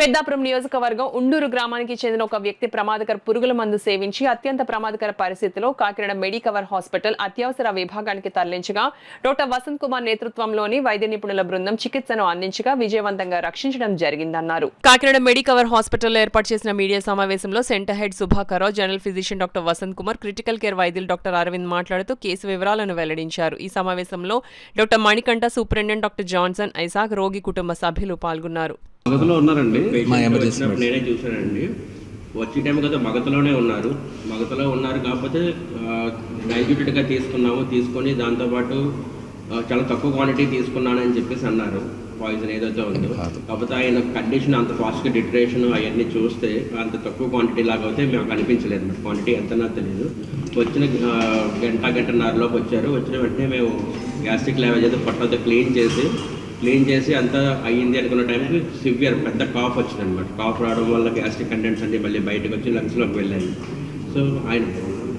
పెద్దాపురం నియోజకవర్గం ఉండూరు గ్రామానికి చెందిన ఒక వ్యక్తి ప్రమాదకర పురుగుల మందు సేవించి అత్యంత ప్రమాదకర పరిస్థితిలో కాకినాడ మెడికవర్ హాస్పిటల్ అత్యవసర విభాగానికి తరలించగా డాక్టర్ వసంత్ కుమార్ నేతృత్వంలోని వైద్య నిపుణుల బృందం చికిత్సను అందించగా విజయవంతంగా రక్షించడం జరిగిందన్నారు. కాకినాడ మెడికవర్ హాస్పిటల్లో ఏర్పాటు చేసిన మీడియా సమావేశంలో centre head Subhakarrao, general physician doctor Vasanth Kumar, critical care వైద్యులు డాక్టర్ అరవింద్ మాట్లాడుతూ కేసు వివరాలను వెల్లడించారు. ఈ సమావేశంలో doctor Manikanta, superintendent doctor Johnson, Isaac, రోగి కుటుంబ సభ్యులు పాల్గొన్నారు. మగతలో ఉన్నారండి. నేనే చూసానండి. వచ్చే టైం కదా మగతలోనే ఉన్నారు. కాకపోతే డైల్యూటెడ్గా తీసుకొని దాంతోపాటు చాలా తక్కువ క్వాంటిటీ తీసుకున్నానని చెప్పేసి అన్నారు. పాయిజన్ ఏదైతే ఉందో, కాకపోతే ఆయన కండిషన్ అంత ఫాస్ట్గా డిట్రేషన్ అవన్నీ చూస్తే అంత తక్కువ క్వాంటిటీ లాగా అయితే మాకు అనిపించలేదు. మరి క్వాంటిటీ ఎంతనా తెలియదు. వచ్చిన గంటన్నరలోకి వచ్చారు. వచ్చిన వెంటనే మేము గ్యాస్ట్రిక్ లెవెల్ అయితే పట్టతో క్లీన్ చేసి అంతా అయ్యింది అనుకున్న టైంకి సివియర్ పెద్ద కాఫ్ వచ్చింది అనమాట. కాఫ్ రావడం వల్ల గ్యాస్ట్రిక్ కంటెంట్స్ అన్ని మళ్ళీ బయటకు వచ్చి లంగ్స్లోకి వెళ్ళాయి. సో ఆయన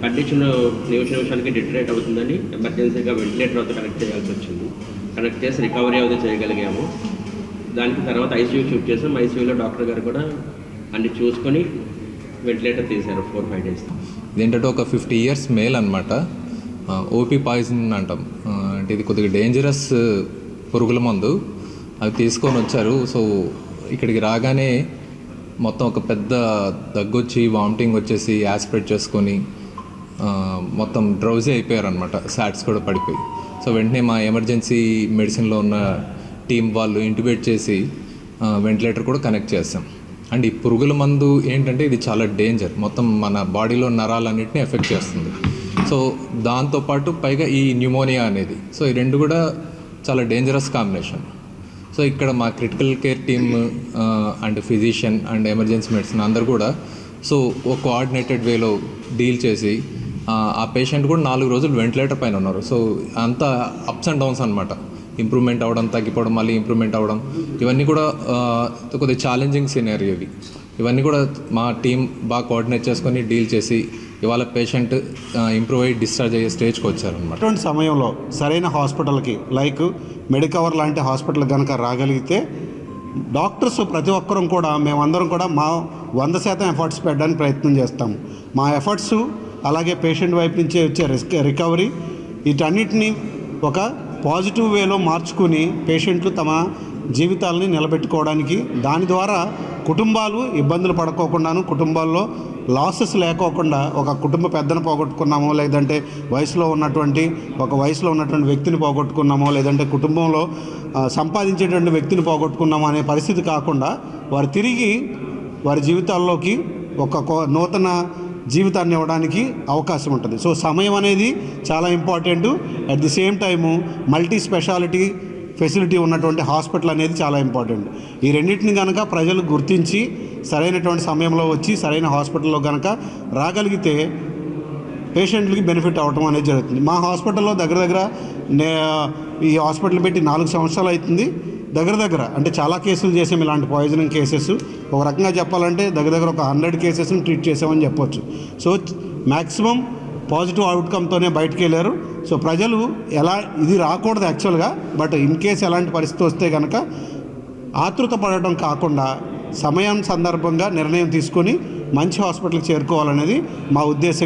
కండిషన్ నిమిషానికి డిటరేట్ అవుతుందని ఎమర్జెన్సీగా వెంటిలేటర్తో కనెక్ట్ చేయాల్సి వచ్చింది. కనెక్ట్ చేసి రికవరీ అయితే చేయగలిగాము. దానికి తర్వాత ఐసీయూ షిఫ్ట్ చేసాం. ఐసీయూలో డాక్టర్ గారు కూడా అన్ని చూసుకొని వెంటిలేటర్ తీశారు 4-5 days. ఇదేంటంటే ఒక 50 years మేల్ అనమాట. ఓపీ పాయిజన్ అంటాం. అంటే ఇది కొద్దిగా డేంజరస్ పురుగుల మందు. అవి తీసుకొని వచ్చారు. సో ఇక్కడికి రాగానే మొత్తం ఒక పెద్ద దగ్గొచ్చి వామిటింగ్ వచ్చేసి యాస్పిరేట్ చేసుకొని మొత్తం డ్రౌజీ అయిపోయారు అనమాట. సాట్స్ కూడా పడిపోయి. సో వెంటనే మా ఎమర్జెన్సీ మెడిసిన్లో ఉన్న టీం వాళ్ళు ఇంటిబేట్ చేసి వెంటిలేటర్ కూడా కనెక్ట్ చేస్తాం. అండ్ ఈ పురుగుల మందు ఏంటంటే ఇది చాలా డేంజర్. మొత్తం మన బాడీలో నరాలన్నింటినీ ఎఫెక్ట్ చేస్తుంది. సో దాంతోపాటు పైగా ఈ న్యూమోనియా అనేది, సో ఈ రెండు కూడా చాలా డేంజరస్ కాంబినేషన్. సో ఇక్కడ మా critical care team and physician and emergency medicine అందరు కూడా సో ఒక కోఆర్డినేటెడ్ వేలో డీల్ చేసి ఆ పేషెంట్ కూడా 4 రోజులు వెంటిలేటర్ పైన ఉన్నారు. సో అంతా అప్స్ అండ్ డౌన్స్ అనమాట. ఇంప్రూవ్మెంట్ అవ్వడం, తగ్గిపోవడం, మళ్ళీ ఇంప్రూవ్మెంట్ అవ్వడం, ఇవన్నీ కూడా కొద్దిగా ఛాలెంజింగ్ సినారియో ఇవన్నీ కూడా మా టీం బాగా కోఆర్డినేట్ చేసుకొని డీల్ చేసి ఇవాళ పేషెంట్ ఇంప్రూవ్ అయ్యి డిశ్చార్జ్ అయ్యే స్టేజ్కి వచ్చారనమాట. అటువంటి సమయంలో సరైన హాస్పిటల్కి లైక్ మెడికవర్ లాంటి హాస్పిటల్ కనుక రాగలిగితే డాక్టర్స్ ప్రతి ఒక్కరం కూడా మేమందరం కూడా మా 100% ఎఫర్ట్స్ పెట్టడానికి ప్రయత్నం చేస్తాము. మా ఎఫర్ట్స్ అలాగే పేషెంట్ వైపు నుంచి వచ్చే రికవరీ వీటన్నిటిని ఒక పాజిటివ్ వేలో మార్చుకుని పేషెంట్లు తమ జీవితాలని నిలబెట్టుకోవడానికి, దాని ద్వారా కుటుంబాలు ఇబ్బందులు పడుకోకుండాను, కుటుంబాల్లో లాసెస్ లేకోకుండా ఒక కుటుంబ పెద్దను పోగొట్టుకున్నామో, లేదంటే వయసులో ఉన్నటువంటి వ్యక్తిని పోగొట్టుకున్నామో, లేదంటే కుటుంబంలో సంపాదించేటువంటి వ్యక్తిని పోగొట్టుకున్నామో అనే పరిస్థితి కాకుండా వారు తిరిగి వారి జీవితాల్లోకి ఒక నూతన జీవితాన్ని ఇవ్వడానికి అవకాశం ఉంటుంది. సో సమయం అనేది చాలా important. At the same time multi speciality facility ఉన్నటువంటి హాస్పిటల్ అనేది చాలా ఇంపార్టెంట్. ఈ రెండింటిని కనుక ప్రజలు గుర్తించి సరైనటువంటి సమయంలో వచ్చి సరైన హాస్పిటల్లో కనుక రాగలిగితే పేషెంట్లకి బెనిఫిట్ అవ్వటం అనేది జరుగుతుంది. మా హాస్పిటల్లో దగ్గర ఈ హాస్పిటల్ పెట్టి 4 సంవత్సరాలు అవుతుంది. దగ్గర అంటే చాలా కేసులు చేసాం. ఇలాంటి పాయిజనింగ్ కేసెస్ ఒక రకంగా చెప్పాలంటే దగ్గర ఒక 100 కేసెస్ని ట్రీట్ చేసామని చెప్పొచ్చు. సో మ్యాక్సిమం పాజిటివ్ అవుట్కమ్తోనే బయటకు వెళ్ళారు. సో ప్రజలు ఇది రాకూడదు యాక్చువల్గా, బట్ ఇన్ కేసు ఎలాంటి పరిస్థితి వస్తే కనుక ఆతృత పడటం కాకుండా సందర్భంగా నిర్ణయం తీసుకొని మంచి హాస్పిటల్కి చేరుకోవాలనేది మా ఉద్దేశం.